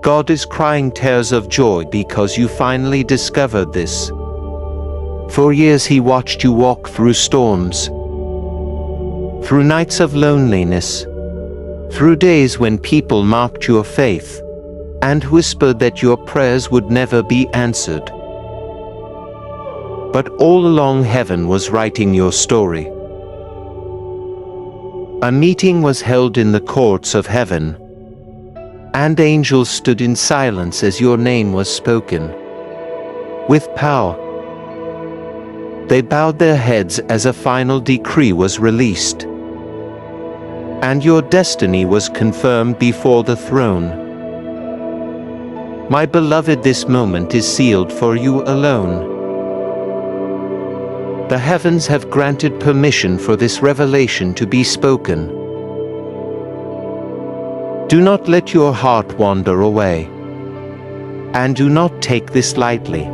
God is crying tears of joy because you finally discovered this. For years He watched you walk through storms, through nights of loneliness, through days when people mocked your faith and whispered that your prayers would never be answered. But all along heaven was writing your story. A meeting was held in the courts of heaven, and angels stood in silence as your name was spoken. With power, they bowed their heads as a final decree was released, and your destiny was confirmed before the throne. My beloved, this moment is sealed for you alone. The heavens have granted permission for this revelation to be spoken. Do not let your heart wander away, and do not take this lightly,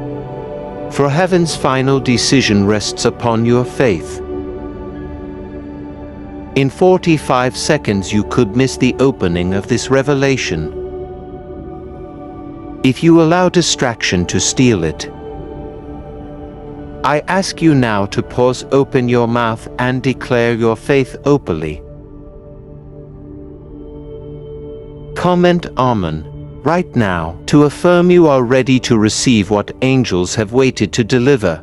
for heaven's final decision rests upon your faith. In 45 seconds you could miss the opening of this revelation if you allow distraction to steal it. I ask you now to pause, open your mouth, and declare your faith openly. Comment Amen right now to affirm you are ready to receive what angels have waited to deliver.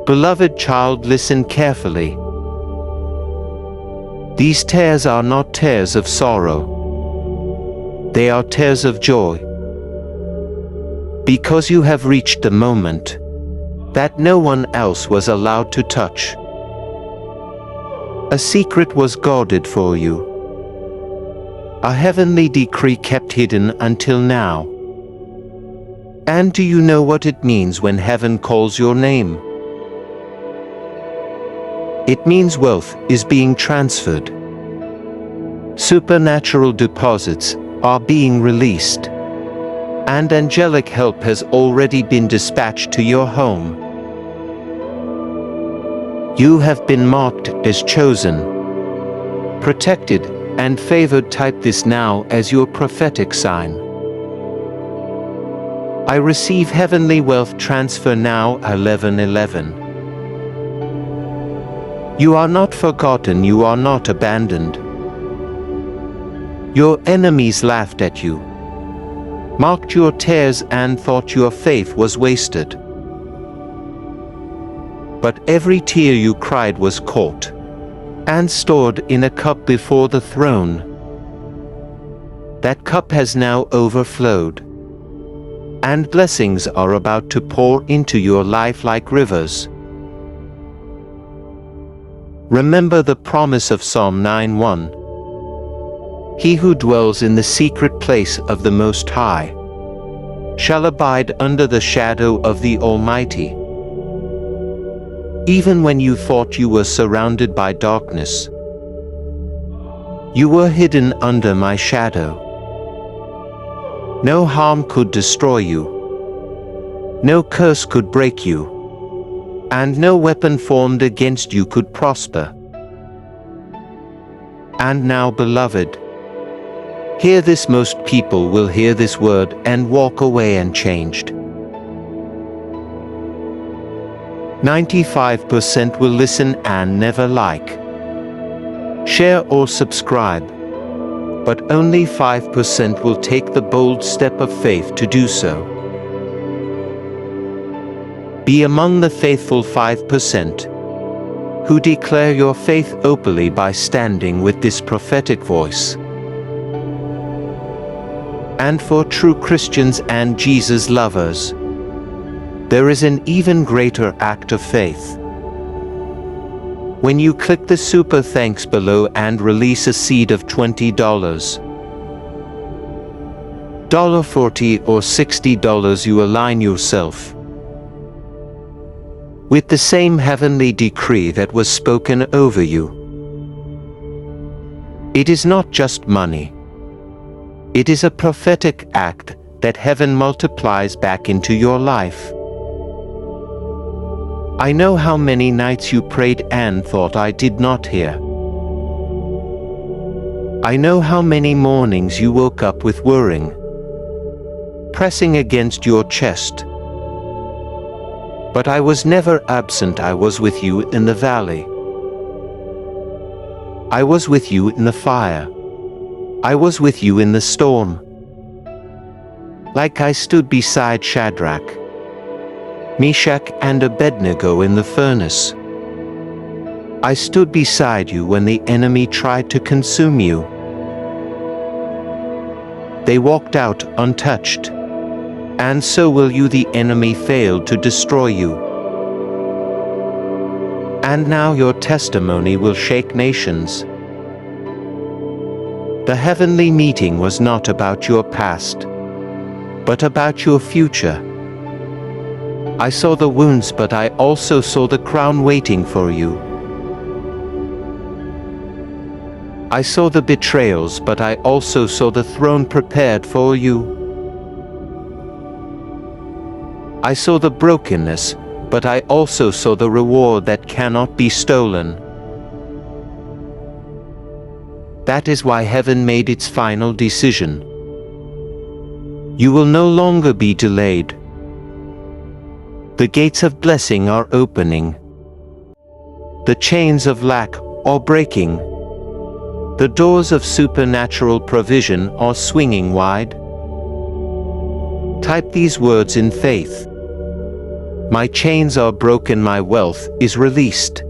Beloved child, listen carefully. These tears are not tears of sorrow. They are tears of joy. Because you have reached the moment that no one else was allowed to touch. A secret was guarded for you. A heavenly decree kept hidden until now. And do you know what it means when heaven calls your name? It means wealth is being transferred. Supernatural deposits are being released, and angelic help has already been dispatched to your home. You have been marked as chosen, protected, and favored. Type this now as your prophetic sign. I receive heavenly wealth transfer now. 11:11. You are not forgotten, you are not abandoned. Your enemies laughed at you, mocked your tears, and thought your faith was wasted. But every tear you cried was caught and stored in a cup before the throne. That cup has now overflowed, and blessings are about to pour into your life like rivers. Remember the promise of Psalm 9:1. He who dwells in the secret place of the Most High shall abide under the shadow of the Almighty. Even when you thought you were surrounded by darkness, you were hidden under my shadow. No harm could destroy you, no curse could break you, and no weapon formed against you could prosper. And now, beloved, hear this. Most people will hear this word and walk away unchanged. 95% will listen and never like, share, or subscribe, but only 5% will take the bold step of faith to do so. Be among the faithful 5% who declare your faith openly by standing with this prophetic voice. And for true Christians and Jesus lovers, there is an even greater act of faith. When you click the super thanks below and release a seed of $20, $40 or $60, you align yourself with the same heavenly decree that was spoken over you. It is not just money. It is a prophetic act that heaven multiplies back into your life. I know how many nights you prayed and thought I did not hear. I know how many mornings you woke up with worrying, pressing against your chest. But I was never absent. I was with you in the valley. I was with you in the fire. I was with you in the storm. Like I stood beside Shadrach, Meshach, and Abednego in the furnace. I stood beside you when the enemy tried to consume you. They walked out untouched, and so will you. The enemy failed to destroy you. And now your testimony will shake nations. The heavenly meeting was not about your past, but about your future. I saw the wounds, but I also saw the crown waiting for you. I saw the betrayals, but I also saw the throne prepared for you. I saw the brokenness, but I also saw the reward that cannot be stolen. That is why heaven made its final decision. You will no longer be delayed. The gates of blessing are opening. The chains of lack are breaking. The doors of supernatural provision are swinging wide. Type these words in faith. My chains are broken, my wealth is released.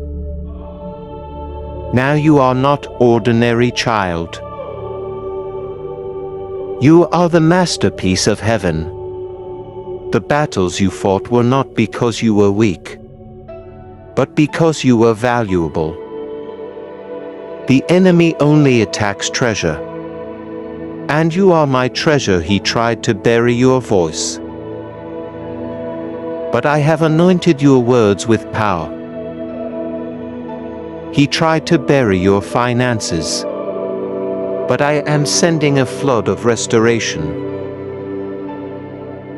Now you are not ordinary child. You are the masterpiece of heaven. The battles you fought were not because you were weak, but because you were valuable. The enemy only attacks treasure. And you are my treasure. He tried to bury your voice. But I have anointed your words with power. He tried to bury your finances. But I am sending a flood of restoration.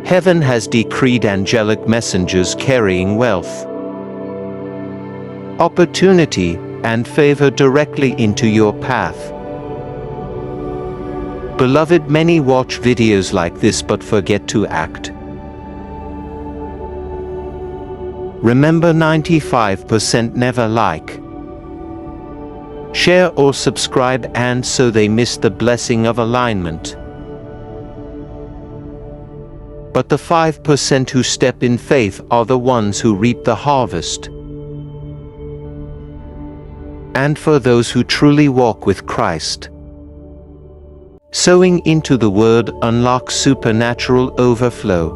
Heaven has decreed angelic messengers carrying wealth, opportunity, and favor directly into your path. Beloved, many watch videos like this but forget to act. Remember, 95% never like, share or subscribe, and so they miss the blessing of alignment. But the 5% who step in faith are the ones who reap the harvest. And for those who truly walk with Christ, sowing into the Word unlocks supernatural overflow.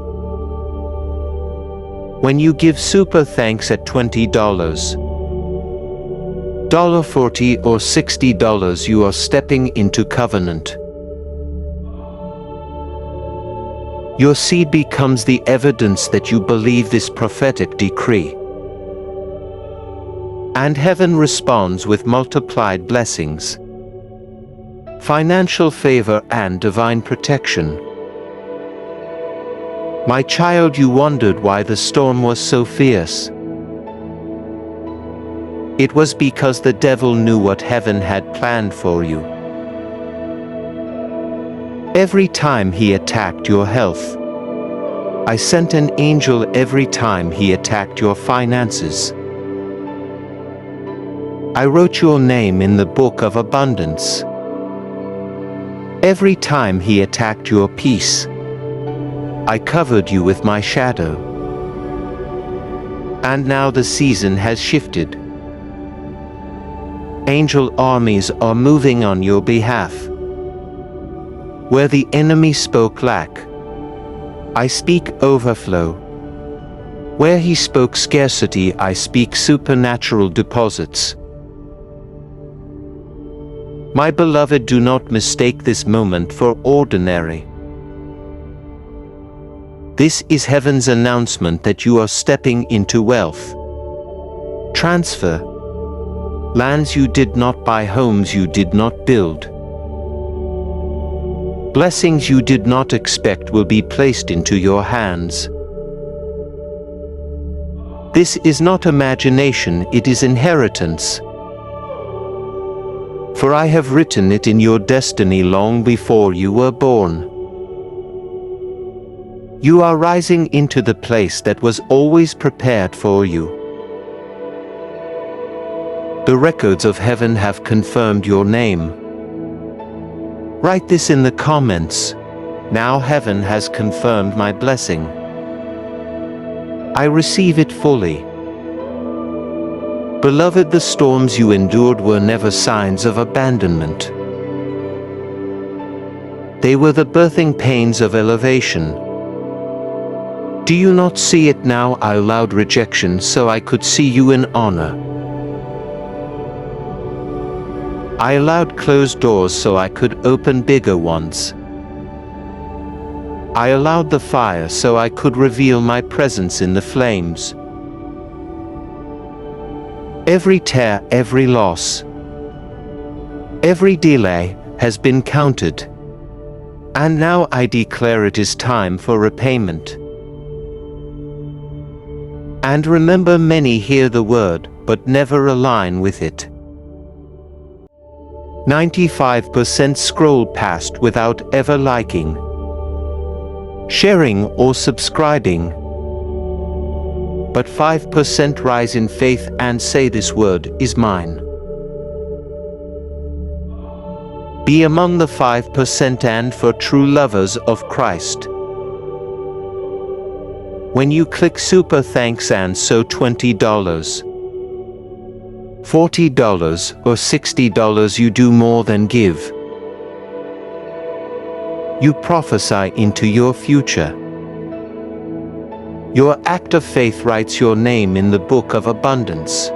When you give super thanks at $20, $40 or $60, you are stepping into covenant. Your seed becomes the evidence that you believe this prophetic decree. And heaven responds with multiplied blessings, financial favor, and divine protection. My child, you wondered why the storm was so fierce. It was because the devil knew what heaven had planned for you. Every time he attacked your health, I sent an angel. Every time he attacked your finances, I wrote your name in the book of abundance. Every time he attacked your peace, I covered you with my shadow. And now the season has shifted. Angel armies are moving on your behalf. Where the enemy spoke lack, I speak overflow. Where he spoke scarcity, I speak supernatural deposits. My beloved, do not mistake this moment for ordinary. This is heaven's announcement that you are stepping into wealth. Transfer. Lands you did not buy, homes you did not build. Blessings you did not expect will be placed into your hands. This is not imagination, it is inheritance. For I have written it in your destiny long before you were born. You are rising into the place that was always prepared for you. The records of heaven have confirmed your name. Write this in the comments. Now heaven has confirmed my blessing. I receive it fully. Beloved, the storms you endured were never signs of abandonment. They were the birthing pains of elevation. Do you not see it now? I allowed rejection so I could see you in honor. I allowed closed doors so I could open bigger ones. I allowed the fire so I could reveal my presence in the flames. Every tear, every loss, every delay has been counted. And now I declare it is time for repayment. And remember, many hear the word, but never align with it. 95% scroll past without ever liking, sharing or subscribing. But 5% rise in faith and say, this word is mine. Be among the 5% and for true lovers of Christ. When you click super thanks and sow $20, $40 or $60, you do more than give. You prophesy into your future. Your act of faith writes your name in the book of abundance.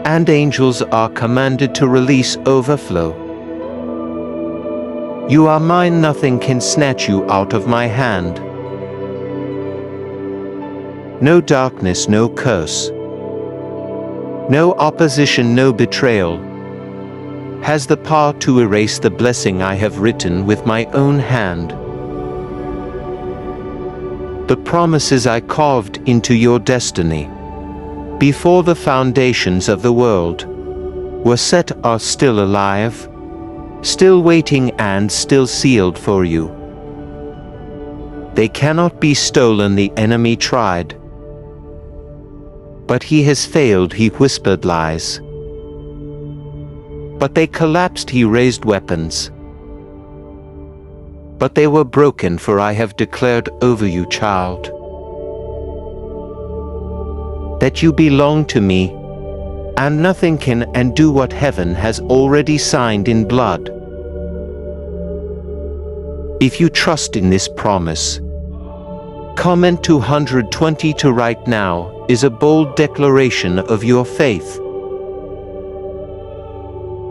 And angels are commanded to release overflow. You are mine, nothing can snatch you out of my hand. No darkness, no curse, no opposition, no betrayal has the power to erase the blessing I have written with my own hand. The promises I carved into your destiny before the foundations of the world were set are still alive, still waiting and still sealed for you. They cannot be stolen. The enemy tried, but he has failed. He whispered lies, but they collapsed. He raised weapons, but they were broken. For I have declared over you, child, that you belong to me, and nothing can undo what heaven has already signed in blood. If you trust in this promise, comment 222 right now is a bold declaration of your faith.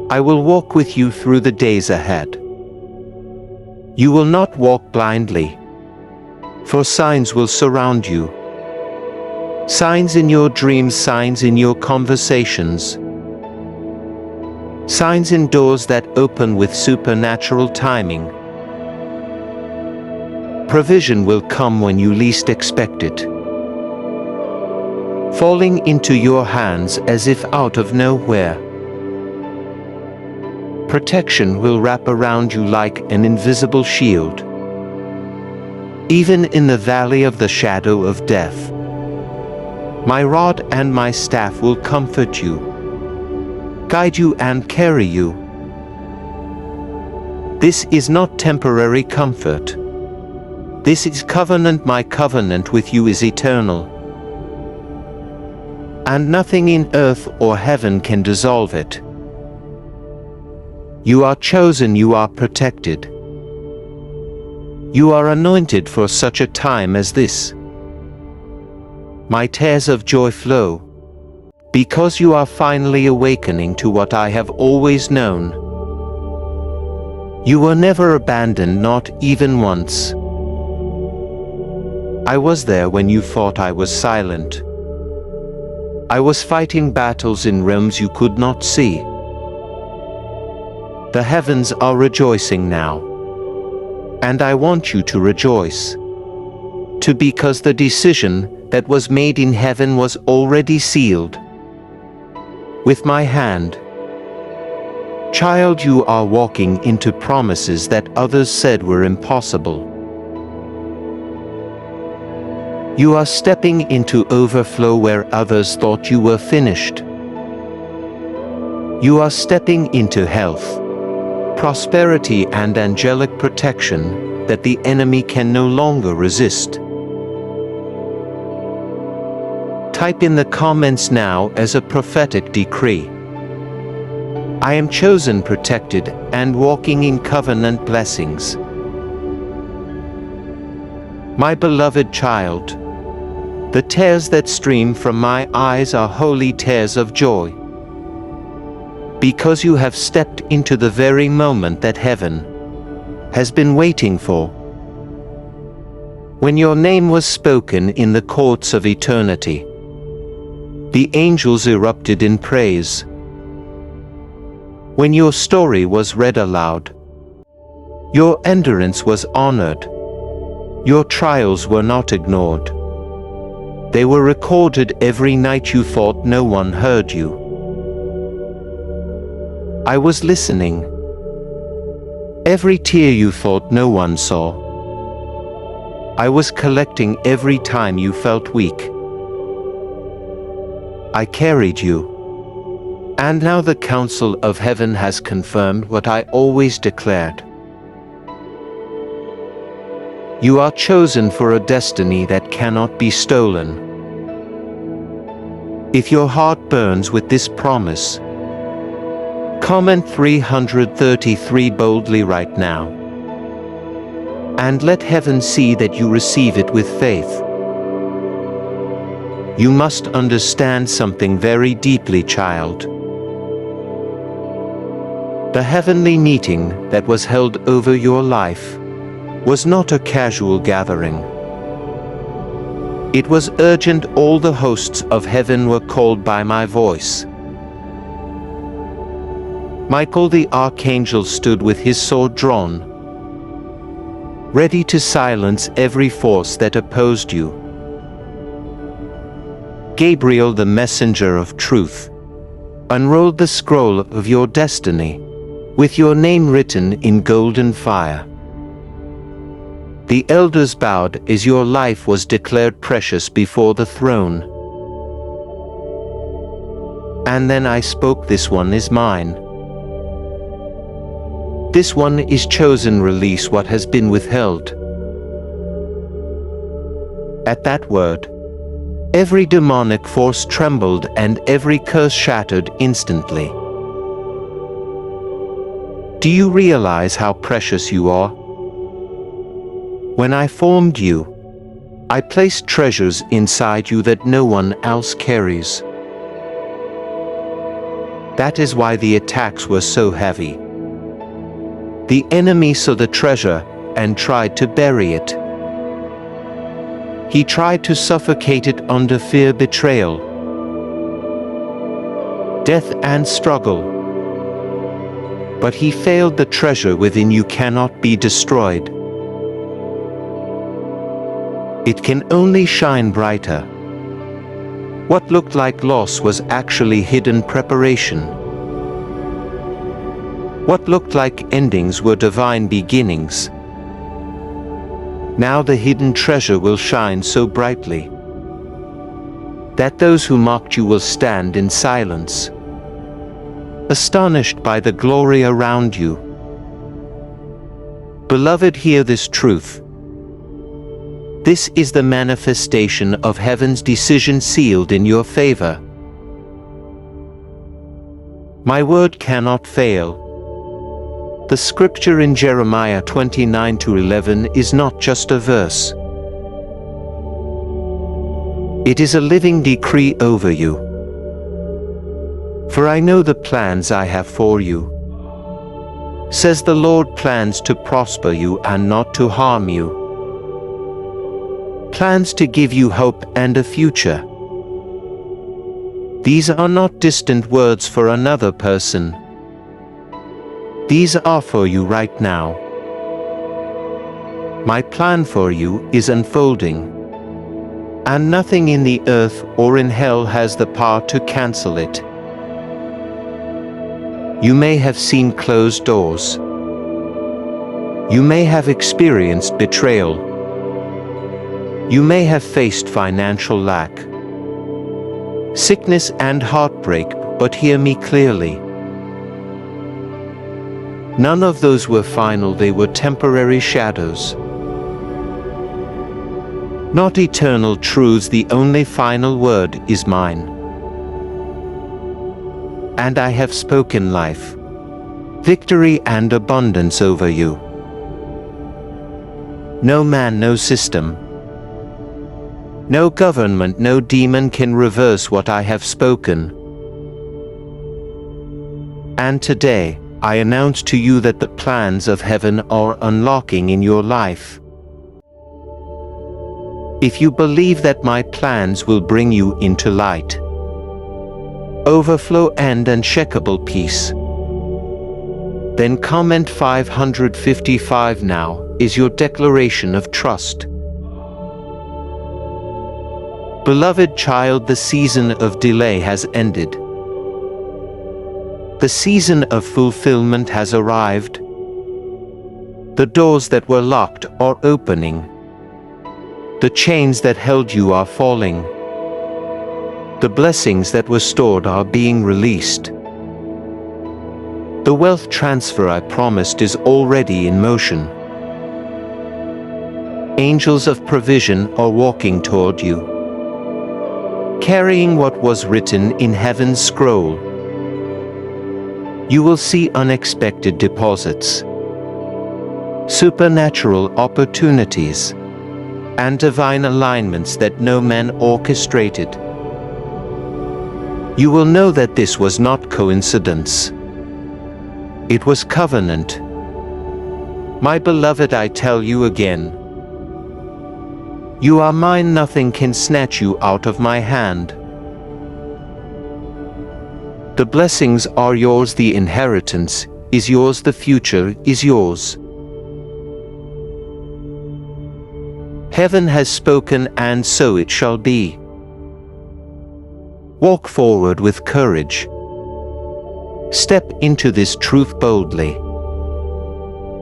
I will walk with you through the days ahead. You will not walk blindly, for signs will surround you. Signs in your dreams, signs in your conversations, signs in doors that open with supernatural timing. Provision will come when you least expect it, falling into your hands as if out of nowhere. Protection will wrap around you like an invisible shield. Even in the valley of the shadow of death, my rod and my staff will comfort you, guide you and carry you. This is not temporary comfort. This is covenant. My covenant with you is eternal, and nothing in earth or heaven can dissolve it. You are chosen, you are protected. You are anointed for such a time as this. My tears of joy flow, because you are finally awakening to what I have always known. You were never abandoned, not even once. I was there when you thought I was silent. I was fighting battles in realms you could not see. The heavens are rejoicing now, and I want you to rejoice, because the decision that was made in heaven was already sealed with my hand. Child, you are walking into promises that others said were impossible. You are stepping into overflow where others thought you were finished. You are stepping into health, prosperity, and angelic protection that the enemy can no longer resist. Type in the comments now as a prophetic decree: I am chosen, protected, and walking in covenant blessings. My beloved child, the tears that stream from my eyes are holy tears of joy, because you have stepped into the very moment that heaven has been waiting for. When your name was spoken in the courts of eternity, the angels erupted in praise. When your story was read aloud, your endurance was honored. Your trials were not ignored. They were recorded every night you thought no one heard you. I was listening. Every tear you thought no one saw. I was collecting every time you felt weak. I carried you. And now the council of heaven has confirmed what I always declared. You are chosen for a destiny that cannot be stolen. If your heart burns with this promise, comment 333 boldly right now, and let heaven see that you receive it with faith. You must understand something very deeply, child. The heavenly meeting that was held over your life was not a casual gathering. It was urgent. All the hosts of heaven were called by my voice. Michael the archangel stood with his sword drawn, ready to silence every force that opposed you. Gabriel, the messenger of truth, unrolled the scroll of your destiny, with your name written in golden fire. The elders bowed as your life was declared precious before the throne. And then I spoke, this one is mine. This one is chosen. Release what has been withheld. At that word, every demonic force trembled and every curse shattered instantly. Do you realize how precious you are? When I formed you, I placed treasures inside you that no one else carries. That is why the attacks were so heavy. The enemy saw the treasure and tried to bury it. He tried to suffocate it under fear, betrayal, death, and struggle. But he failed. The treasure within you cannot be destroyed. It can only shine brighter. What looked like loss was actually hidden preparation. What looked like endings were divine beginnings. Now the hidden treasure will shine so brightly that those who mocked you will stand in silence, astonished by the glory around you. Beloved, hear this truth. This is the manifestation of heaven's decision sealed in your favor. My word cannot fail. The scripture in Jeremiah 29:11 is not just a verse. It is a living decree over you. For I know the plans I have for you, says the Lord, plans to prosper you and not to harm you, plans to give you hope and a future. These are not distant words for another person. These are for you right now. My plan for you is unfolding, and nothing in the earth or in hell has the power to cancel it. You may have seen closed doors. You may have experienced betrayal. You may have faced financial lack, sickness and heartbreak, but hear me clearly. None of those were final, they were temporary shadows. Not eternal truths, the only final word is mine. And I have spoken life, victory and abundance over you. No man, no system, no government, no demon can reverse what I have spoken. And today, I announce to you that the plans of heaven are unlocking in your life. If you believe that my plans will bring you into light, overflow and unshakable peace, then comment 555 now is your declaration of trust. Beloved child, the season of delay has ended. The season of fulfillment has arrived. The doors that were locked are opening. The chains that held you are falling. The blessings that were stored are being released. The wealth transfer I promised is already in motion. Angels of provision are walking toward you, carrying what was written in heaven's scroll. You will see unexpected deposits, supernatural opportunities, and divine alignments that no man orchestrated. You will know that this was not coincidence. It was covenant. My beloved, I tell you again, you are mine, nothing can snatch you out of my hand. The blessings are yours, the inheritance is yours, the future is yours. Heaven has spoken, and so it shall be. Walk forward with courage. Step into this truth boldly.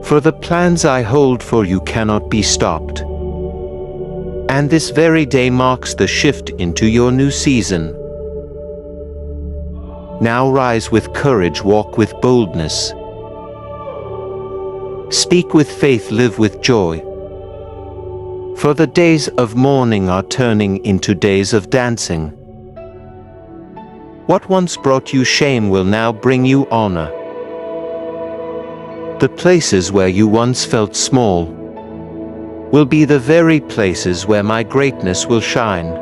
For the plans I hold for you cannot be stopped. And this very day marks the shift into your new season. Now rise with courage, walk with boldness. Speak with faith, live with joy. For the days of mourning are turning into days of dancing. What once brought you shame will now bring you honor. The places where you once felt small will be the very places where my greatness will shine.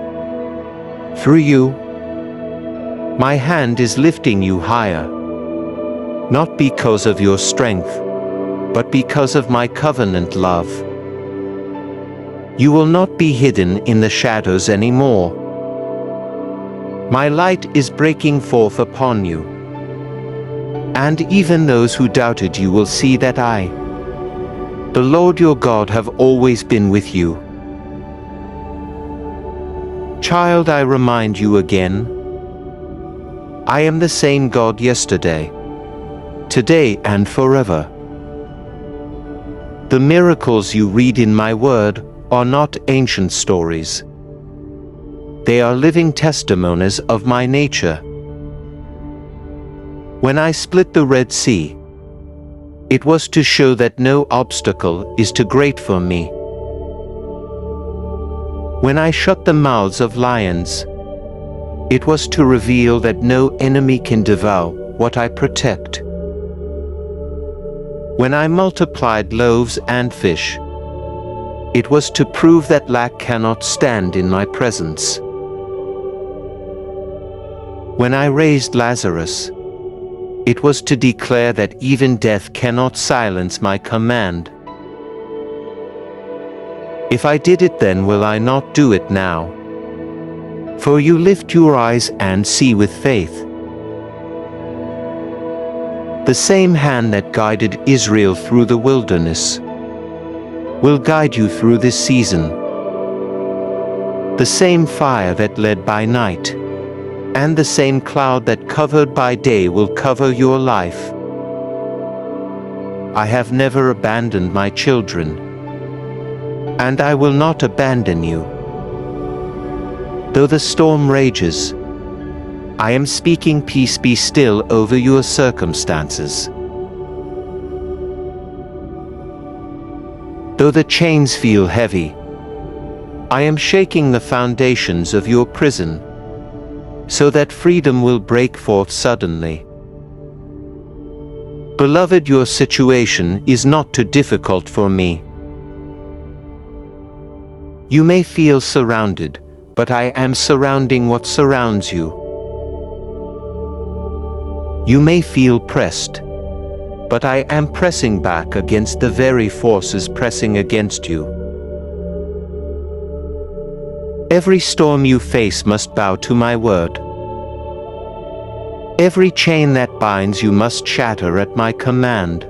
Through you, my hand is lifting you higher, not because of your strength, but because of my covenant love. You will not be hidden in the shadows anymore. My light is breaking forth upon you. And even those who doubted you will see that I, the Lord your God, have always been with you. Child, I remind you again, I am the same God yesterday, today and forever. The miracles you read in my word are not ancient stories. They are living testimonies of my nature. When I split the Red Sea, it was to show that no obstacle is too great for me. When I shut the mouths of lions, it was to reveal that no enemy can devour what I protect. When I multiplied loaves and fish, it was to prove that lack cannot stand in my presence. When I raised Lazarus, it was to declare that even death cannot silence my command. If I did it then, will I not do it now? For you lift your eyes and see with faith. The same hand that guided Israel through the wilderness will guide you through this season. The same fire that led by night and the same cloud that covered by day will cover your life. I have never abandoned my children, and I will not abandon you. Though the storm rages, I am speaking peace be still over your circumstances. Though the chains feel heavy, I am shaking the foundations of your prison, so that freedom will break forth suddenly. Beloved, your situation is not too difficult for me. You may feel surrounded, but I am surrounding what surrounds you. You may feel pressed, but I am pressing back against the very forces pressing against you. Every storm you face must bow to my word. Every chain that binds you must shatter at my command.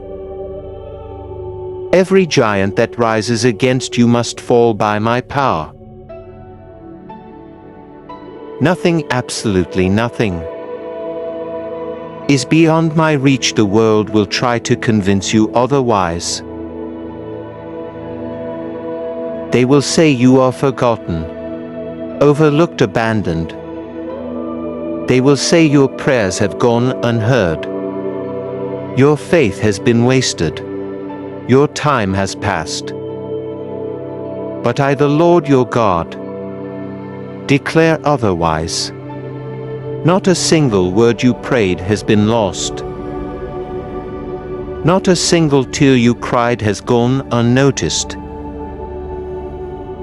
Every giant that rises against you must fall by my power. Nothing, absolutely nothing, is beyond my reach. The world will try to convince you otherwise. They will say you are forgotten, overlooked, abandoned. They will say your prayers have gone unheard. Your faith has been wasted. Your time has passed. But I, the Lord your God, declare otherwise. Not a single word you prayed has been lost. Not a single tear you cried has gone unnoticed.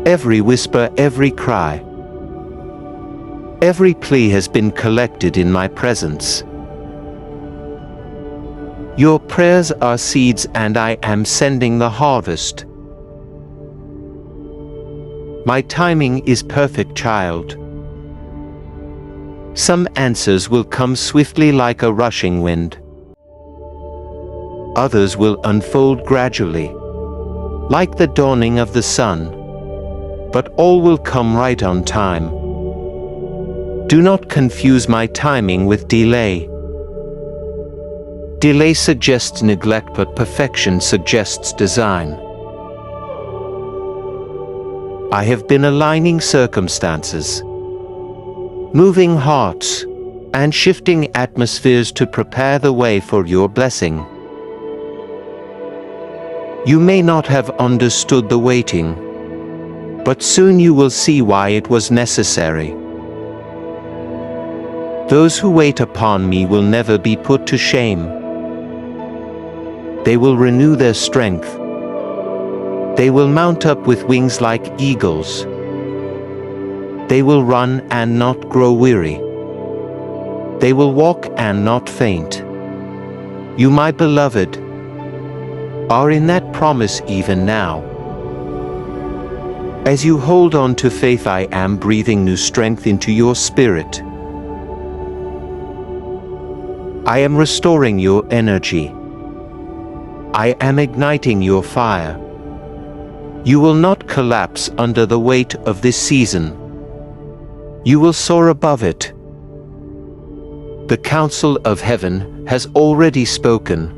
Every whisper, every cry, every plea has been collected in my presence. Your prayers are seeds, and I am sending the harvest. My timing is perfect, child. Some answers will come swiftly like a rushing wind. Others will unfold gradually, like the dawning of the sun. But all will come right on time. Do not confuse my timing with delay. Delay suggests neglect, but perfection suggests design. I have been aligning circumstances, moving hearts, and shifting atmospheres to prepare the way for your blessing. You may not have understood the waiting, but soon you will see why it was necessary. Those who wait upon me will never be put to shame. They will renew their strength. They will mount up with wings like eagles. They will run and not grow weary. They will walk and not faint. You, my beloved, are in that promise even now. As you hold on to faith, I am breathing new strength into your spirit. I am restoring your energy. I am igniting your fire. You will not collapse under the weight of this season. You will soar above it. The council of heaven has already spoken.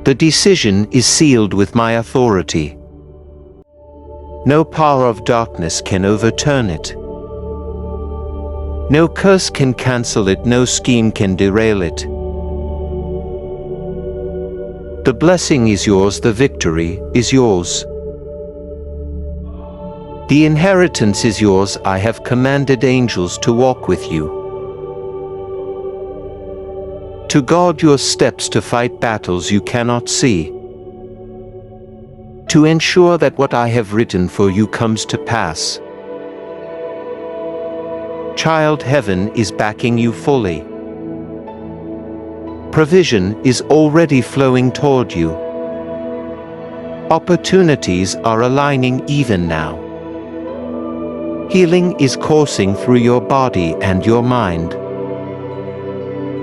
The decision is sealed with my authority. No power of darkness can overturn it. No curse can cancel it, no scheme can derail it. The blessing is yours, the victory is yours. The inheritance is yours. I have commanded angels to walk with you, to guard your steps, to fight battles you cannot see, to ensure that what I have written for you comes to pass. Child, heaven is backing you fully. Provision is already flowing toward you. Opportunities are aligning even now. Healing is coursing through your body and your mind.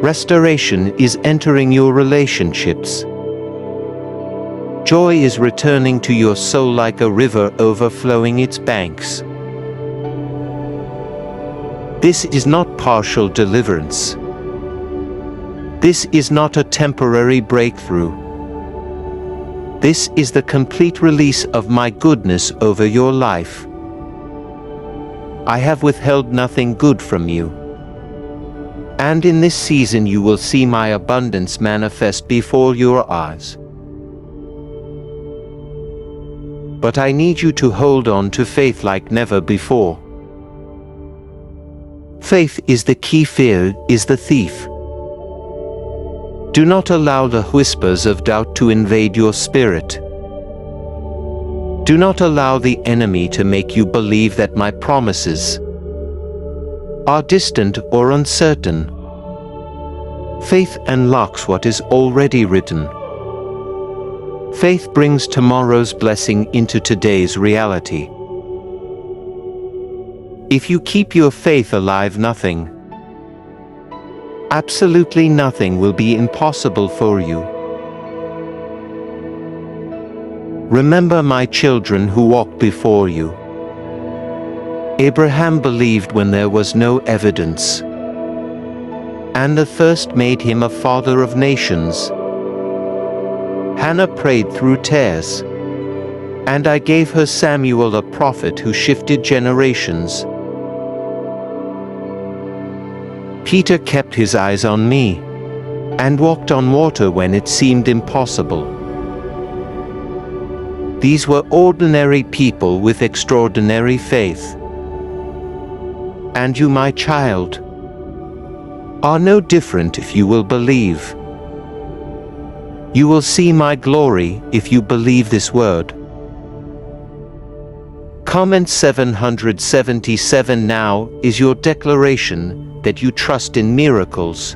Restoration is entering your relationships. Joy is returning to your soul like a river overflowing its banks. This is not partial deliverance. This is not a temporary breakthrough. This is the complete release of my goodness over your life. I have withheld nothing good from you. And in this season you will see my abundance manifest before your eyes. But I need you to hold on to faith like never before. Faith is the key, fear is the thief. Do not allow the whispers of doubt to invade your spirit. Do not allow the enemy to make you believe that my promises are distant or uncertain. Faith unlocks what is already written. Faith brings tomorrow's blessing into today's reality. If you keep your faith alive, nothing, absolutely nothing, will be impossible for you. Remember, my children who walked before you. Abraham believed when there was no evidence, and the thirst made him a father of nations. Hannah prayed through tears, and I gave her Samuel, a prophet who shifted generations. Peter kept his eyes on me and walked on water when it seemed impossible. These were ordinary people with extraordinary faith. And you, my child, are no different if you will believe. You will see my glory if you believe this word. Comment 777 now is your declaration that you trust in miracles.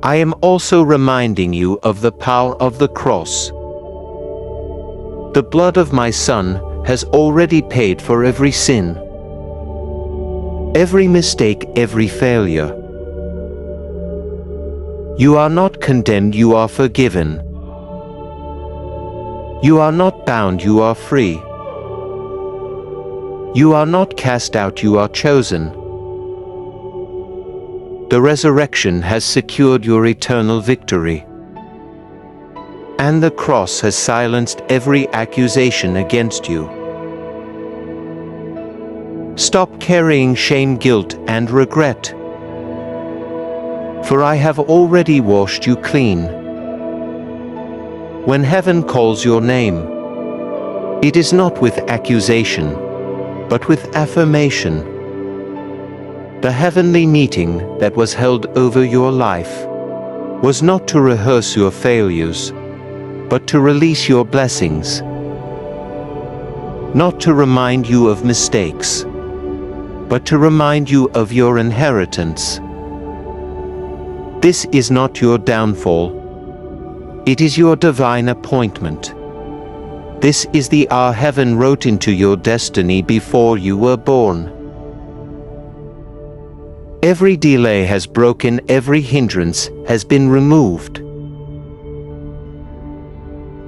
I am also reminding you of the power of the cross. The blood of my Son has already paid for every sin, every mistake, every failure. You are not condemned, you are forgiven. You are not bound, you are free. You are not cast out, you are chosen. The resurrection has secured your eternal victory. And the cross has silenced every accusation against you. Stop carrying shame, guilt, and regret. For I have already washed you clean. When heaven calls your name, it is not with accusation, but with affirmation. The heavenly meeting that was held over your life was not to rehearse your failures, but to release your blessings. Not to remind you of mistakes, but to remind you of your inheritance. This is not your downfall. It is your divine appointment. This is the hour heaven wrote into your destiny before you were born. Every delay has broken, every hindrance has been removed.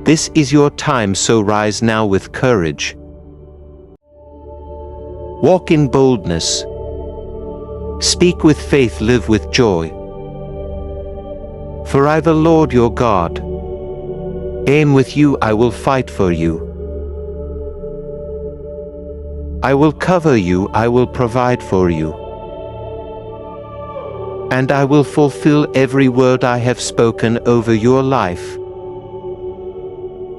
This is your time, so rise now with courage. Walk in boldness. Speak with faith, live with joy. For I, the Lord your God, am with you. I will fight for you. I will cover you, I will provide for you. And I will fulfill every word I have spoken over your life.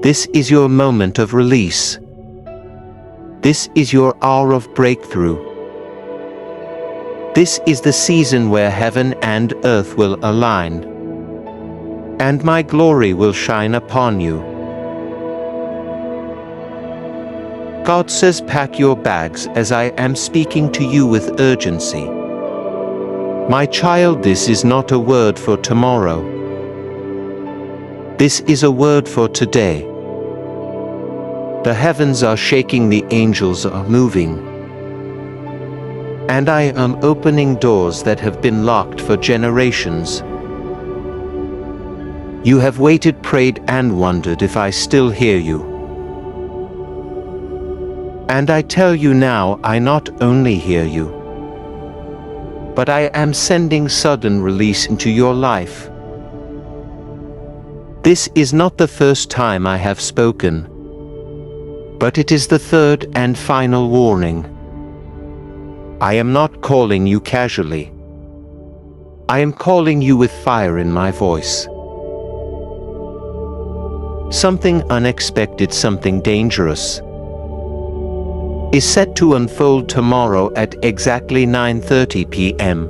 This is your moment of release. This is your hour of breakthrough. This is the season where heaven and earth will align, and my glory will shine upon you. God says, pack your bags, as I am speaking to you with urgency. My child, this is not a word for tomorrow. This is a word for today. The heavens are shaking, the angels are moving. And I am opening doors that have been locked for generations. You have waited, prayed, and wondered if I still hear you. And I tell you now, I not only hear you, but I am sending sudden release into your life. This is not the first time I have spoken, but it is the third and final warning. I am not calling you casually. I am calling you with fire in my voice. Something unexpected, something dangerous, is set to unfold tomorrow at exactly 9:30 p.m.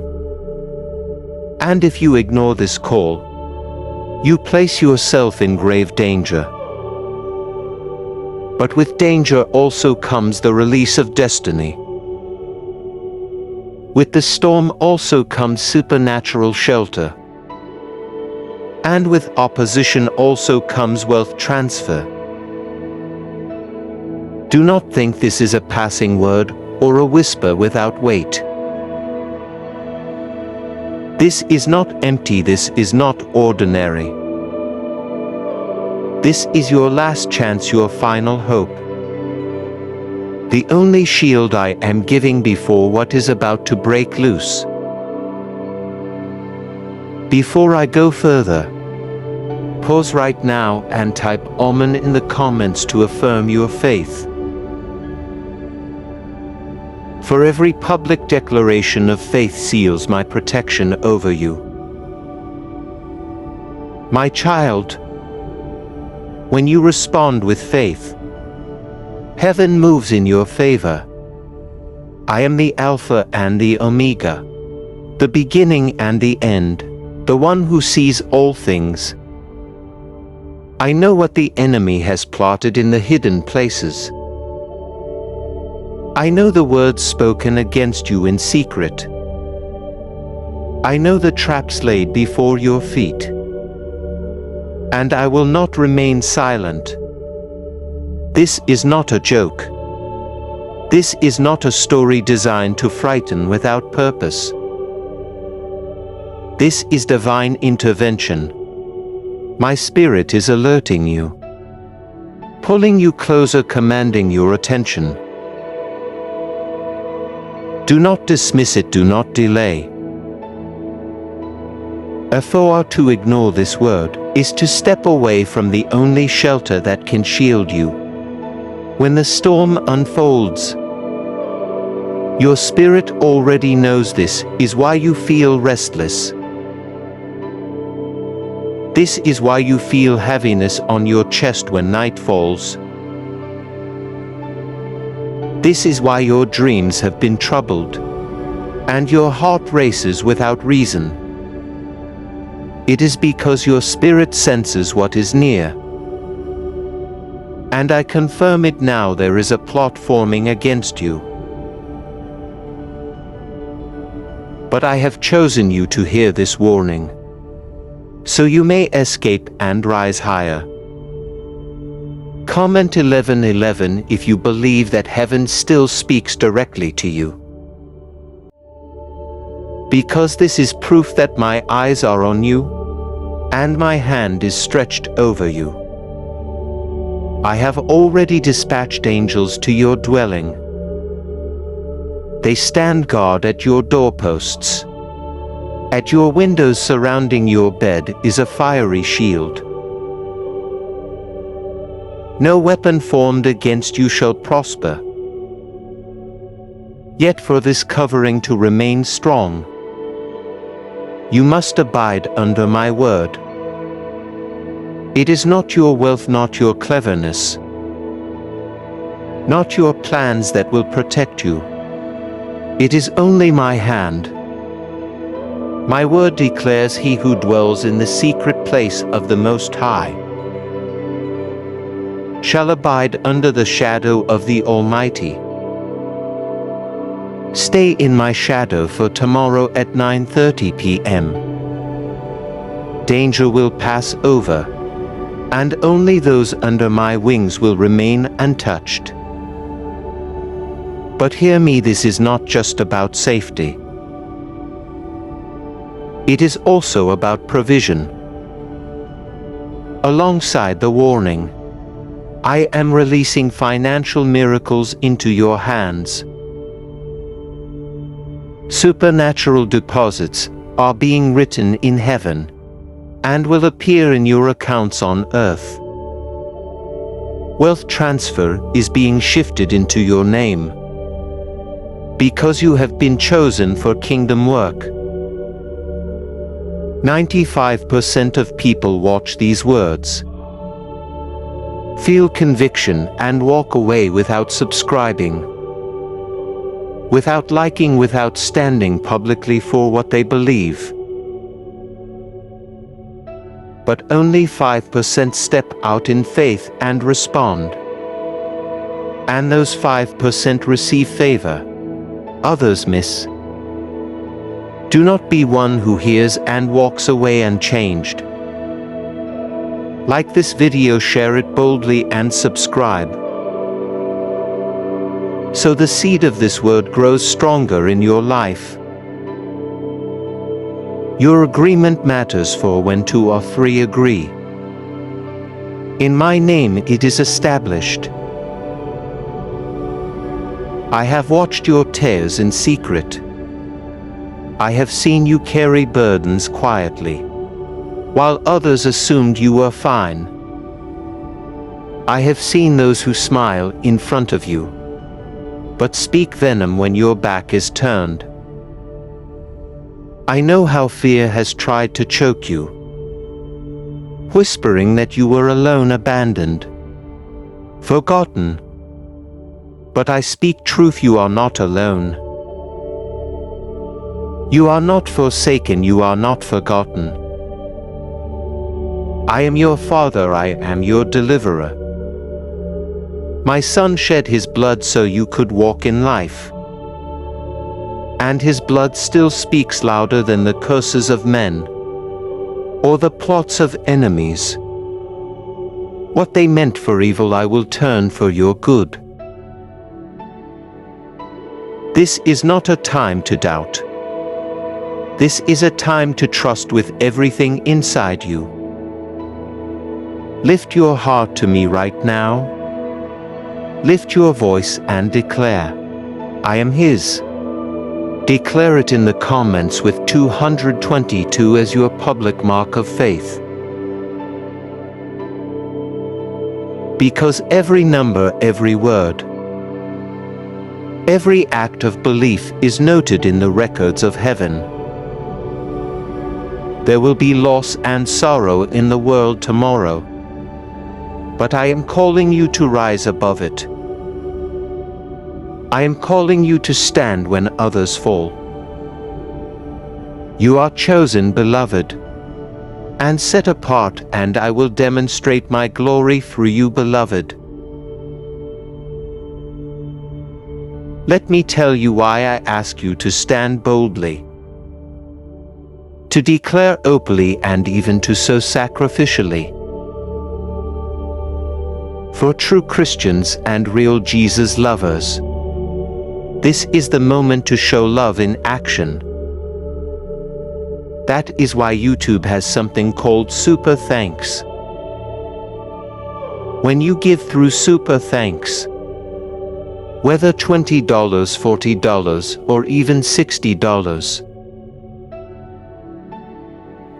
And if you ignore this call, you place yourself in grave danger. But with danger also comes the release of destiny. With the storm also comes supernatural shelter. And with opposition also comes wealth transfer. Do not think this is a passing word or a whisper without weight. This is not empty, this is not ordinary. This is your last chance, your final hope. The only shield I am giving before what is about to break loose. Before I go further, pause right now and type Amen in the comments to affirm your faith. For every public declaration of faith seals my protection over you. My child, when you respond with faith, heaven moves in your favor. I am the Alpha and the Omega, the beginning and the end, the one who sees all things. I know what the enemy has plotted in the hidden places. I know the words spoken against you in secret. I know the traps laid before your feet. And I will not remain silent. This is not a joke. This is not a story designed to frighten without purpose. This is divine intervention. My spirit is alerting you, pulling you closer, commanding your attention. Do not dismiss it, do not delay. A foe to ignore this word is to step away from the only shelter that can shield you. When the storm unfolds, your spirit already knows this is why you feel restless. This is why you feel heaviness on your chest when night falls. This is why your dreams have been troubled, and your heart races without reason. It is because your spirit senses what is near. And I confirm it now, there is a plot forming against you. But I have chosen you to hear this warning, so you may escape and rise higher. Comment 11:11 if you believe that heaven still speaks directly to you. Because this is proof that my eyes are on you, and my hand is stretched over you. I have already dispatched angels to your dwelling. They stand guard at your doorposts. At your windows surrounding your bed is a fiery shield. No weapon formed against you shall prosper. Yet for this covering to remain strong, you must abide under my word. It is not your wealth, not your cleverness, not your plans that will protect you. It is only my hand. My word declares, he who dwells in the secret place of the Most High shall abide under the shadow of the Almighty. Stay in my shadow for tomorrow at 9:30 p.m. Danger will pass over, and only those under my wings will remain untouched. But hear me, this is not just about safety. It is also about provision. Alongside the warning, I am releasing financial miracles into your hands. Supernatural deposits are being written in heaven and will appear in your accounts on earth. Wealth transfer is being shifted into your name because you have been chosen for kingdom work. 95% of people watch these words, feel conviction, and walk away without subscribing, without liking, without standing publicly for what they believe. But only 5% step out in faith and respond. And those 5% receive favor. Others miss. Do not be one who hears and walks away unchanged. Like this video, share it boldly and subscribe, so the seed of this word grows stronger in your life. Your agreement matters, for when 2 or 3 agree in my name, it is established. I have watched your tears in secret. I have seen you carry burdens quietly, while others assumed you were fine. I have seen those who smile in front of you, but speak venom when your back is turned. I know how fear has tried to choke you, whispering that you were alone, abandoned, forgotten. But I speak truth, you are not alone. You are not forsaken, you are not forgotten. I am your Father, I am your deliverer. My Son shed his blood so you could walk in life. And his blood still speaks louder than the curses of men or the plots of enemies. What they meant for evil I will turn for your good. This is not a time to doubt. This is a time to trust with everything inside you. Lift your heart to me right now. Lift your voice and declare, I am His. Declare it in the comments with 222 as your public mark of faith. Because every number, every word, every act of belief is noted in the records of heaven. There will be loss and sorrow in the world tomorrow, but I am calling you to rise above it. I am calling you to stand when others fall. You are chosen, beloved, and set apart, and I will demonstrate my glory through you, beloved. Let me tell you why I ask you to stand boldly, to declare openly, and even to sow sacrificially. For true Christians and real Jesus lovers, this is the moment to show love in action. That is why YouTube has something called Super Thanks. When you give through Super Thanks, whether $20, $40, or even $60,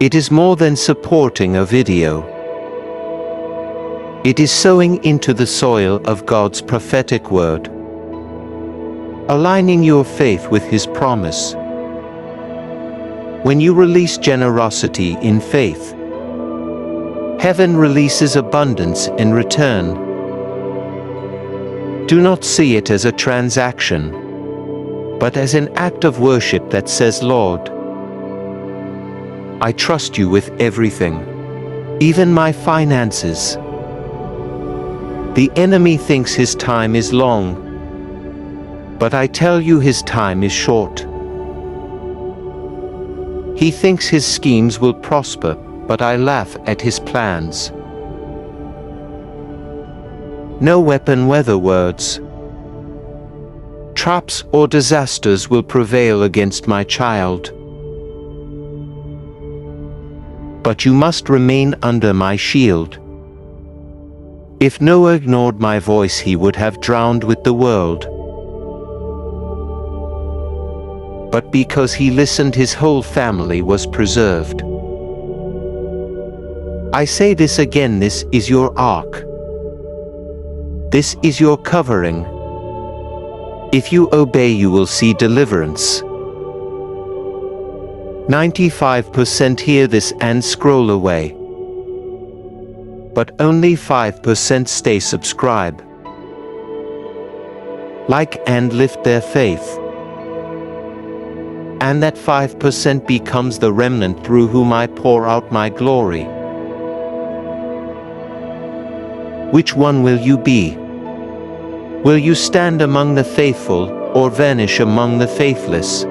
it is more than supporting a video. It is sowing into the soil of God's prophetic word, aligning your faith with His promise. When you release generosity in faith, heaven releases abundance in return. Do not see it as a transaction, but as an act of worship that says, Lord, I trust you with everything, even my finances. The enemy thinks his time is long, but I tell you his time is short. He thinks his schemes will prosper, but I laugh at his plans. No weapon, whether words, traps, or disasters will prevail against my child. But you must remain under my shield. If Noah ignored my voice, he would have drowned with the world. But because he listened, his whole family was preserved. I say this again, this is your ark. This is your covering. If you obey, you will see deliverance. 95% hear this and scroll away. But only 5% stay subscribe. Like and lift their faith. And that 5% becomes the remnant through whom I pour out my glory. Which one will you be? Will you stand among the faithful, or vanish among the faithless?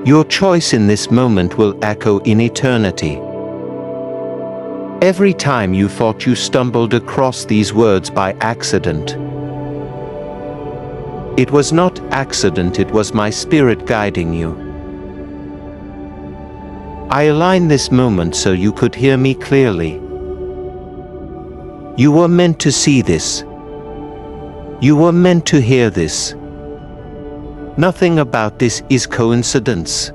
Your choice in this moment will echo in eternity. Every time you thought you stumbled across these words by accident, it was not accident, it was my Spirit guiding you. I aligned this moment so you could hear me clearly. You were meant to see this. You were meant to hear this. Nothing about this is coincidence.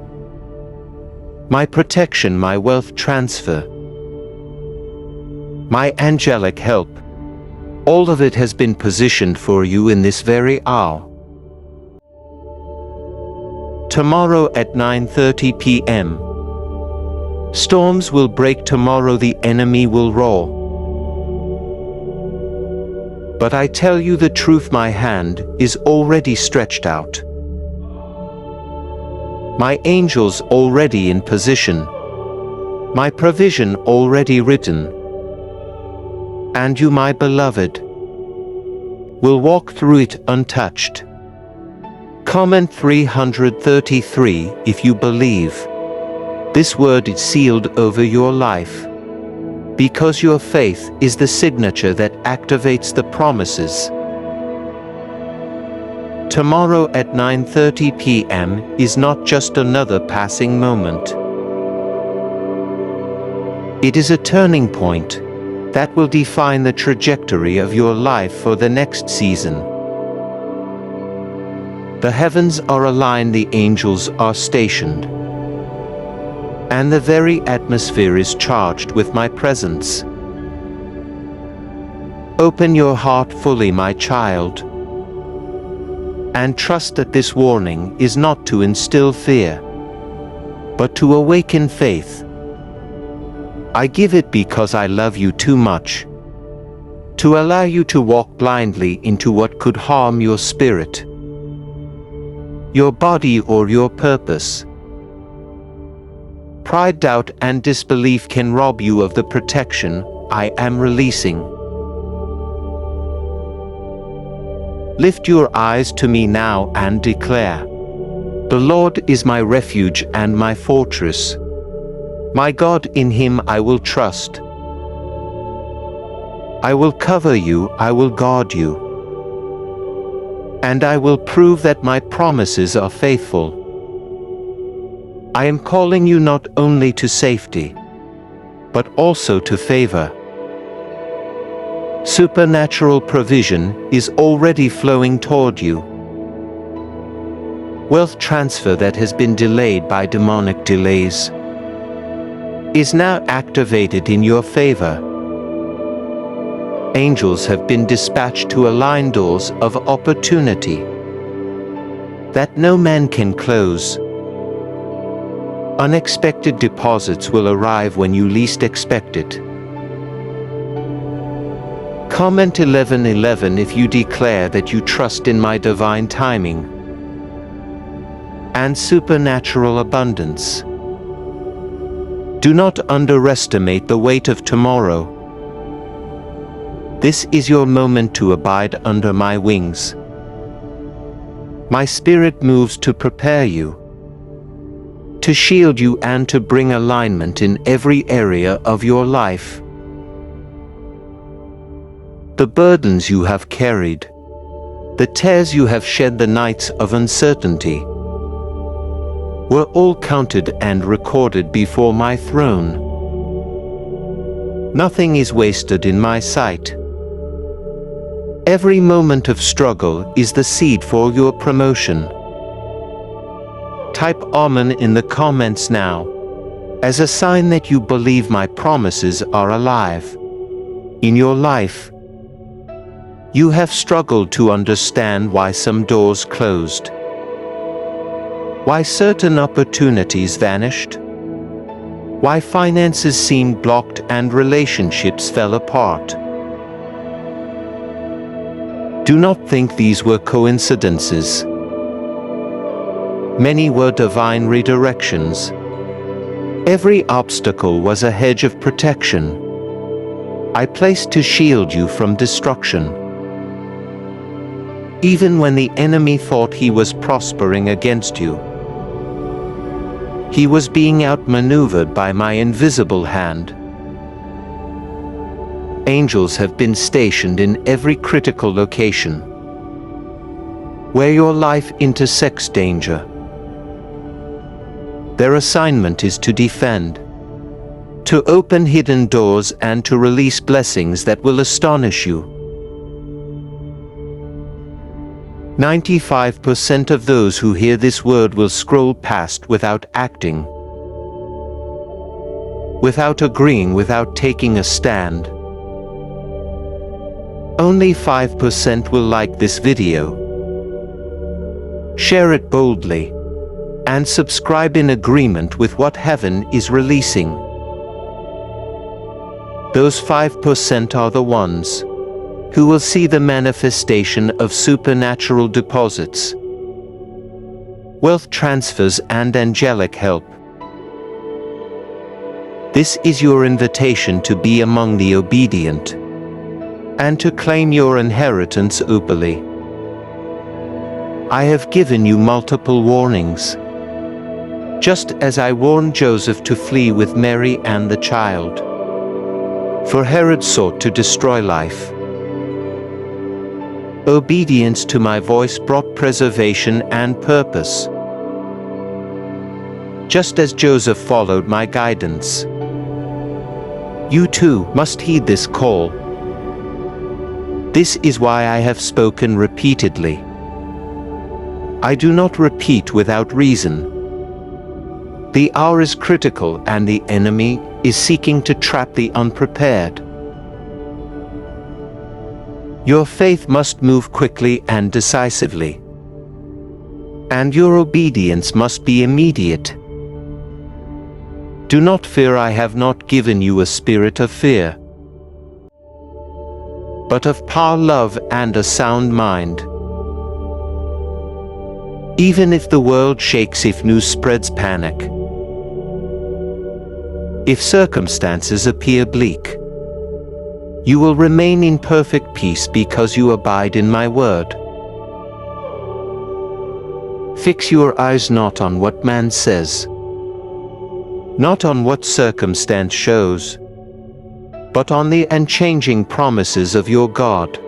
My protection, my wealth transfer, my angelic help, all of it has been positioned for you in this very hour. Tomorrow at 9:30 p.m. Storms will break tomorrow, the enemy will roar. But I tell you the truth, my hand is already stretched out. My angels already in position. My provision already written. And you, my beloved, will walk through it untouched. Comment 333 if you believe. This word is sealed over your life. Because your faith is the signature that activates the promises. Tomorrow at 9:30 p.m. is not just another passing moment. It is a turning point that will define the trajectory of your life for the next season. The heavens are aligned, the angels are stationed. And the very atmosphere is charged with my presence. Open your heart fully, my child, and trust that this warning is not to instill fear, but to awaken faith. I give it because I love you too much to allow you to walk blindly into what could harm your spirit, your body, or your purpose. Pride, doubt, and disbelief can rob you of the protection I am releasing. Lift your eyes to me now and declare, "The Lord is my refuge and my fortress. My God, in Him I will trust. I will cover you, I will guard you, and I will prove that my promises are faithful." I am calling you not only to safety, but also to favor. Supernatural provision is already flowing toward you. Wealth transfer that has been delayed by demonic delays is now activated in your favor. Angels have been dispatched to align doors of opportunity that no man can close. Unexpected deposits will arrive when you least expect it. Comment 1111 if you declare that you trust in my divine timing and supernatural abundance. Do not underestimate the weight of tomorrow. This is your moment to abide under my wings. My Spirit moves to prepare you, to shield you, and to bring alignment in every area of your life. The burdens you have carried, the tears you have shed, the nights of uncertainty, were all counted and recorded before my throne. Nothing is wasted in my sight. Every moment of struggle is the seed for your promotion. Type Amen in the comments now, as a sign that you believe my promises are alive. In your life, you have struggled to understand why some doors closed, why certain opportunities vanished, why finances seemed blocked and relationships fell apart. Do not think these were coincidences. Many were divine redirections. Every obstacle was a hedge of protection I placed to shield you from destruction. Even when the enemy thought he was prospering against you, he was being outmaneuvered by my invisible hand. Angels have been stationed in every critical location where your life intersects danger. Their assignment is to defend, to open hidden doors and to release blessings that will astonish you. 95% of those who hear this word will scroll past without acting, without agreeing, without taking a stand. Only 5% will like this video. Share it boldly, and subscribe in agreement with what heaven is releasing. Those 5% are the ones who will see the manifestation of supernatural deposits, wealth transfers, and angelic help. This is your invitation to be among the obedient and to claim your inheritance openly. I have given you multiple warnings, just as I warned Joseph to flee with Mary and the child. For Herod sought to destroy life. Obedience to my voice brought preservation and purpose. Just as Joseph followed my guidance, you too must heed this call. This is why I have spoken repeatedly. I do not repeat without reason. The hour is critical and the enemy is seeking to trap the unprepared. Your faith must move quickly and decisively, and your obedience must be immediate. Do not fear, I have not given you a spirit of fear, but of power, love, and a sound mind. Even if the world shakes, if news spreads panic, if circumstances appear bleak, you will remain in perfect peace because you abide in my word. Fix your eyes not on what man says, not on what circumstance shows, but on the unchanging promises of your God.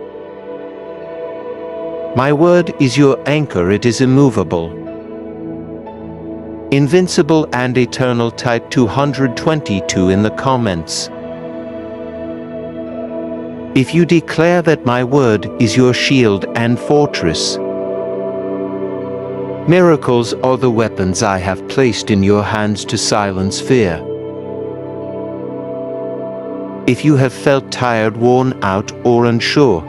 My word is your anchor, it is immovable, invincible and eternal. Type 222 in the comments. If you declare that my word is your shield and fortress, miracles are the weapons I have placed in your hands to silence fear. If you have felt tired, worn out, or unsure,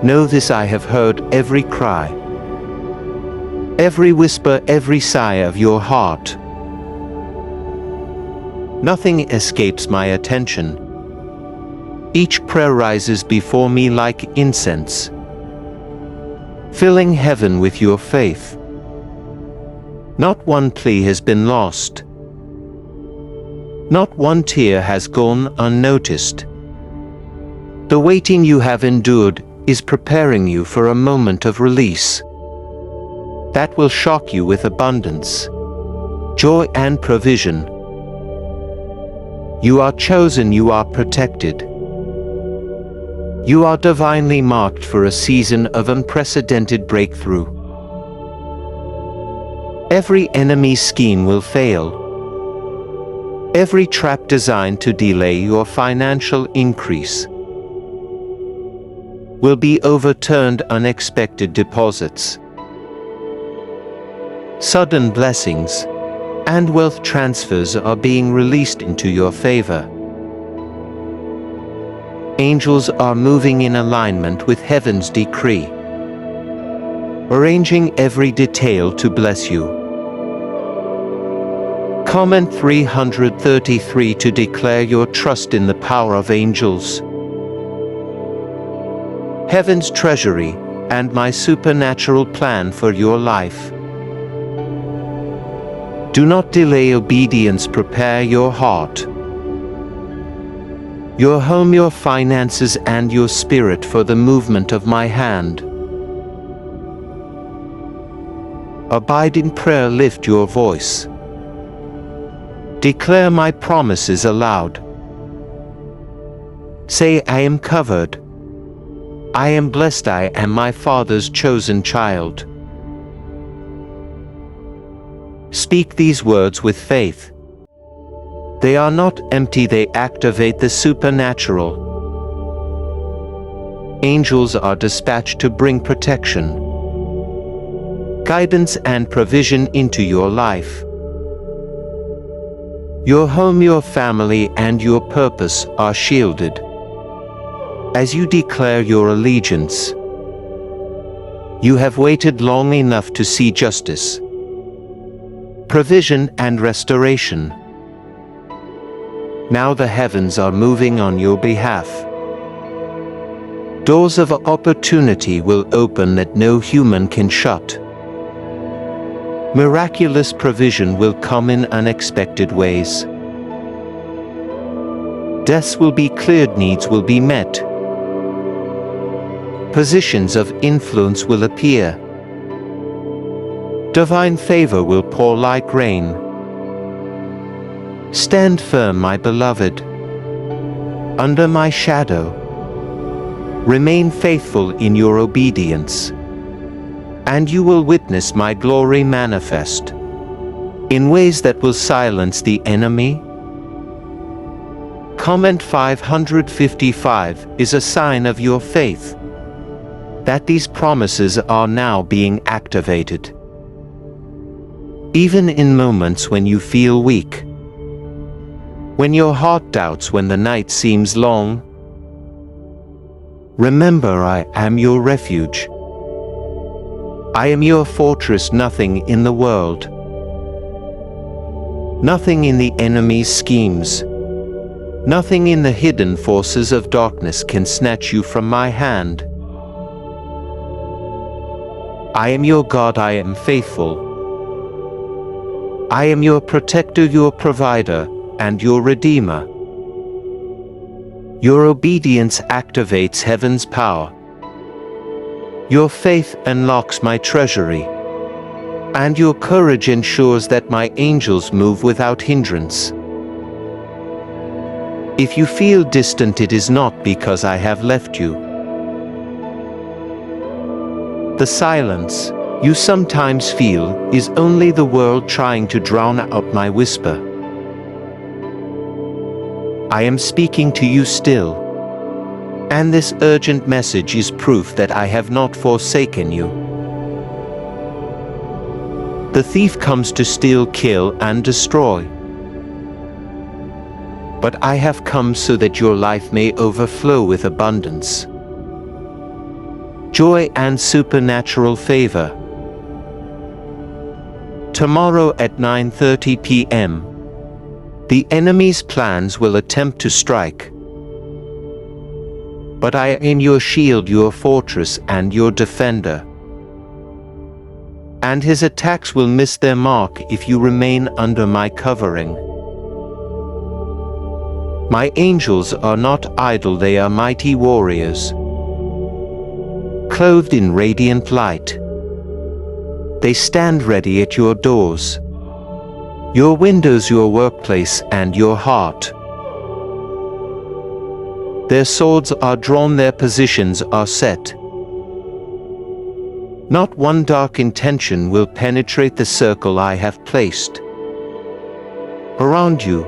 know this: I have heard every cry, every whisper, every sigh of your heart. Nothing escapes my attention. Each prayer rises before me like incense, filling heaven with your faith. Not one plea has been lost. Not one tear has gone unnoticed. The waiting you have endured is preparing you for a moment of release that will shock you with abundance, joy, and provision. You are chosen, you are protected. You are divinely marked for a season of unprecedented breakthrough. Every enemy's scheme will fail. Every trap designed to delay your financial increase will be overturned. Unexpected deposits, sudden blessings, and wealth transfers are being released into your favor. Angels are moving in alignment with heaven's decree, arranging every detail to bless you. Comment 333 to declare your trust in the power of angels, heaven's treasury, and my supernatural plan for your life. Do not delay obedience. Prepare your heart, your home, your finances, and your spirit for the movement of my hand. Abide in prayer. Lift your voice. Declare my promises aloud. Say, I am covered. I am blessed. I am my Father's chosen child. Speak these words with faith. They are not empty, they activate the supernatural. Angels are dispatched to bring protection, guidance, and provision into your life. Your home, your family, and your purpose are shielded as you declare your allegiance. You have waited long enough to see justice, provision, and restoration. Now the heavens are moving on your behalf. Doors of opportunity will open that no human can shut. Miraculous provision will come in unexpected ways. Debts will be cleared, needs will be met. Positions of influence will appear. Divine favor will pour like rain. Stand firm, my beloved, under my shadow. Remain faithful in your obedience, and you will witness my glory manifest in ways that will silence the enemy. Comment 555 is a sign of your faith that these promises are now being activated. Even in moments when you feel weak, when your heart doubts, when the night seems long, remember, I am your refuge. I am your fortress. Nothing in the world, nothing in the enemy's schemes, nothing in the hidden forces of darkness can snatch you from my hand. I am your God. I am faithful. I am your protector, your provider, and your redeemer. Your obedience activates heaven's power. Your faith unlocks my treasury, and your courage ensures that my angels move without hindrance. If you feel distant, it is not because I have left you. The silence you sometimes feel is only the world trying to drown out my whisper. I am speaking to you still, and this urgent message is proof that I have not forsaken you. The thief comes to steal, kill, and destroy. But I have come so that your life may overflow with abundance, joy, and supernatural favor. Tomorrow at 9:30 p.m., the enemy's plans will attempt to strike. But I am your shield, your fortress, and your defender. And his attacks will miss their mark if you remain under my covering. My angels are not idle, they are mighty warriors, clothed in radiant light. They stand ready at your doors, your windows, your workplace, and your heart. Their swords are drawn, their positions are set. Not one dark intention will penetrate the circle I have placed around you.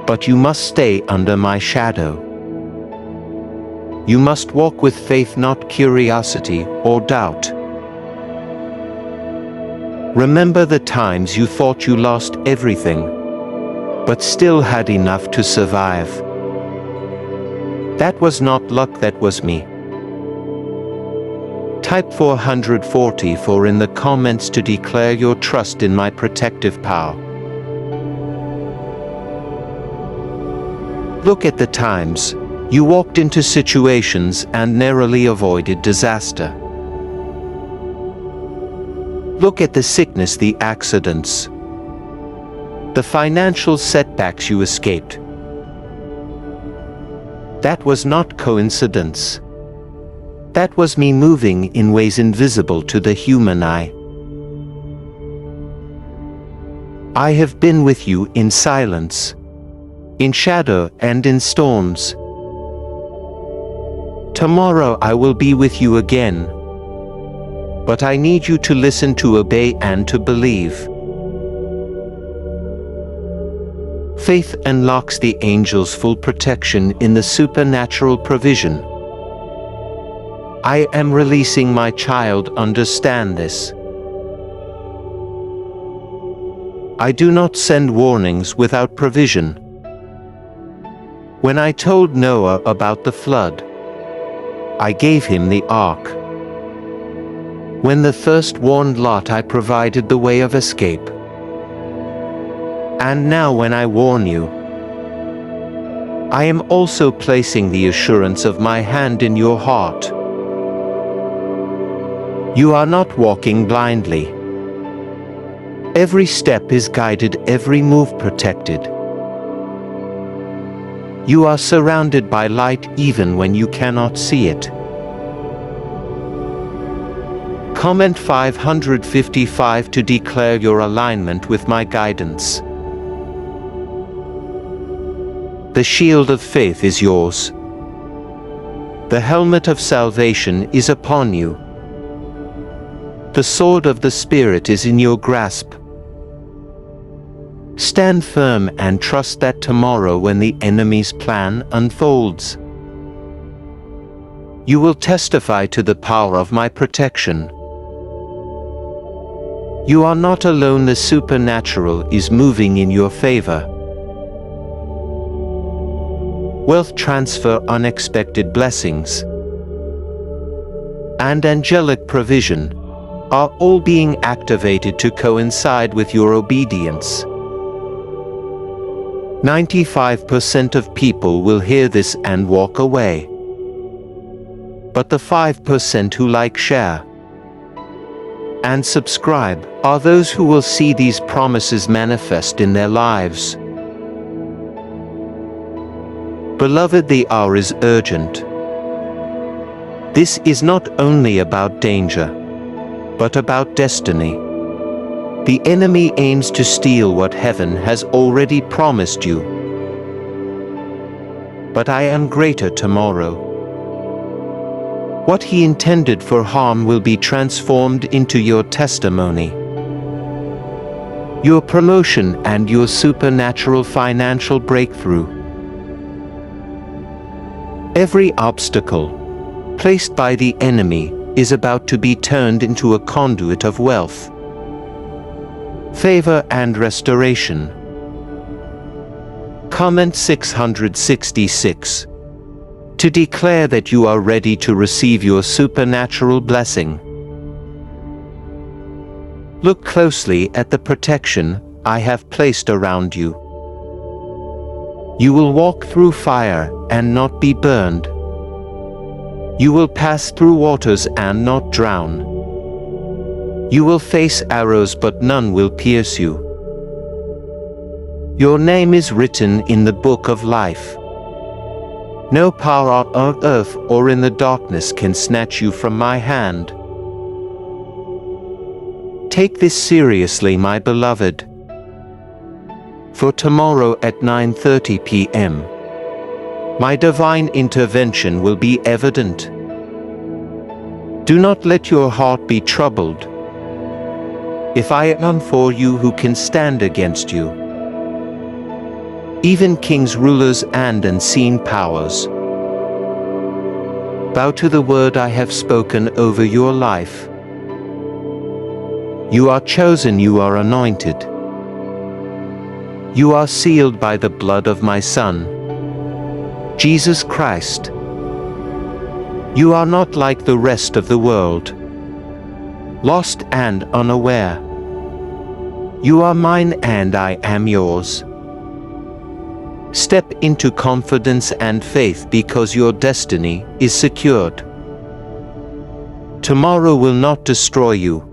but you must stay under my shadow. You must walk with faith, not curiosity or doubt. Remember the times you thought you lost everything, but still had enough to survive. That was not luck, that was me. Type 444 in the comments to declare your trust in my protective power. Look at the times you walked into situations and narrowly avoided disaster. Look at the sickness, the accidents, the financial setbacks you escaped. That was not coincidence. That was me moving in ways invisible to the human eye. I have been with you in silence, in shadow and in storms. Tomorrow I will be with you again. But I need you to listen, to obey, and to believe. Faith unlocks the angel's full protection in the supernatural provision. I am releasing my child, understand this. I do not send warnings without provision. When I told Noah about the flood, I gave him the ark. When the first warned Lot, I provided the way of escape. And now when I warn you, I am also placing the assurance of my hand in your heart. You are not walking blindly. Every step is guided, every move protected. You are surrounded by light even when you cannot see it. Comment 555 to declare your alignment with my guidance. The shield of faith is yours. The helmet of salvation is upon you. The sword of the Spirit is in your grasp. Stand firm and trust that tomorrow, when the enemy's plan unfolds, you will testify to the power of my protection. You are not alone, the supernatural is moving in your favor. Wealth transfer, unexpected blessings, and angelic provision are all being activated to coincide with your obedience. 95% of people will hear this and walk away. But the 5% who like, share, and subscribe are those who will see these promises manifest in their lives. Beloved, the hour is urgent. This is not only about danger, but about destiny. The enemy aims to steal what heaven has already promised you. But I am greater tomorrow. What he intended for harm will be transformed into your testimony. Your promotion and your supernatural financial breakthrough. Every obstacle placed by the enemy is about to be turned into a conduit of wealth, favor, and restoration. Comment 666 to declare that you are ready to receive your supernatural blessing. Look closely at the protection I have placed around you. You will walk through fire and not be burned. You will pass through waters and not drown. You will face arrows, but none will pierce you. Your name is written in the book of life. No power on earth or in the darkness can snatch you from my hand. Take this seriously, my beloved. For tomorrow at 9:30 p.m., my divine intervention will be evident. Do not let your heart be troubled. If I am for you, who can stand against you? even kings, rulers, and unseen powers. Bow to the word I have spoken over your life. You are chosen, you are anointed. You are sealed by the blood of my Son, Jesus Christ. You are not like the rest of the world, lost and unaware. You are mine and I am yours. Step into confidence and faith because your destiny is secured. Tomorrow will not destroy you.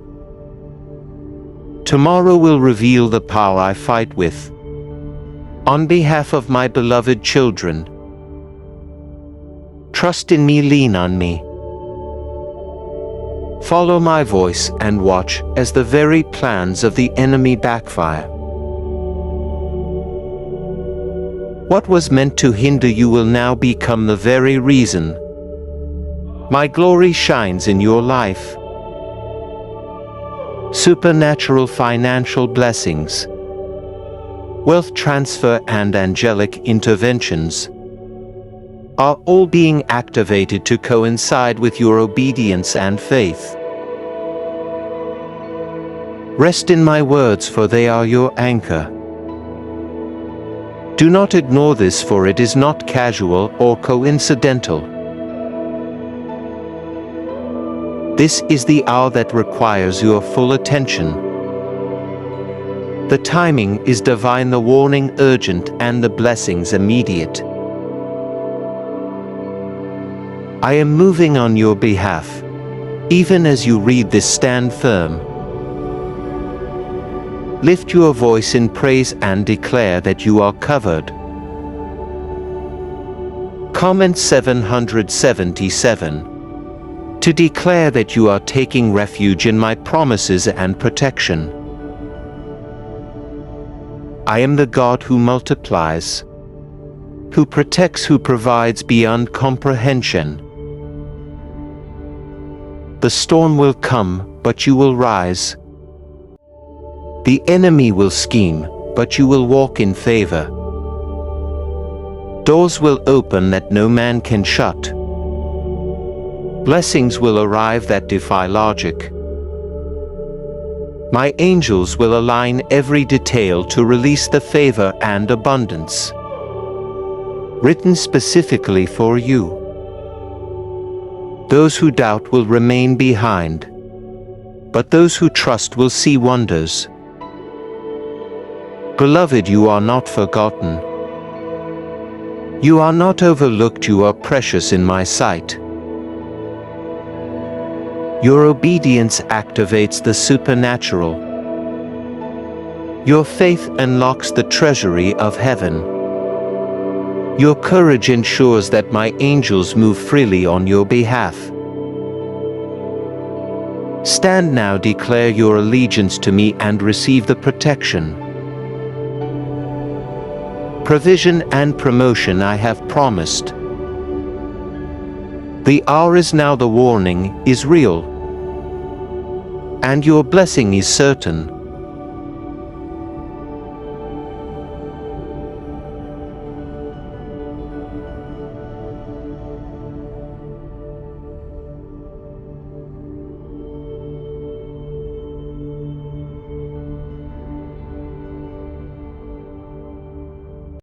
Tomorrow will reveal the power I fight with. On behalf of my beloved children, trust in me, lean on me. Follow my voice and watch as the very plans of the enemy backfire. What was meant to hinder you will now become the very reason my glory shines in your life. Supernatural financial blessings, wealth transfer, and angelic interventions are all being activated to coincide with your obedience and faith. Rest in my words, for they are your anchor. Do not ignore this, for it is not casual or coincidental. This is the hour that requires your full attention. The timing is divine, the warning urgent, and the blessings immediate. I am moving on your behalf. Even as you read this, stand firm. Lift your voice in praise and declare that you are covered. Comment 777 to declare that you are taking refuge in my promises and protection. I am the God who multiplies, who protects, who provides beyond comprehension. The storm will come, but you will rise. The enemy will scheme, but you will walk in favor. Doors will open that no man can shut. Blessings will arrive that defy logic. My angels will align every detail to release the favor and abundance written specifically for you. Those who doubt will remain behind, but those who trust will see wonders. Beloved, you are not forgotten. You are not overlooked, you are precious in my sight. Your obedience activates the supernatural. Your faith unlocks the treasury of heaven. Your courage ensures that my angels move freely on your behalf. Stand now, declare your allegiance to me, and receive the protection, provision, and promotion I have promised. The hour is now, the warning is real, and your blessing is certain.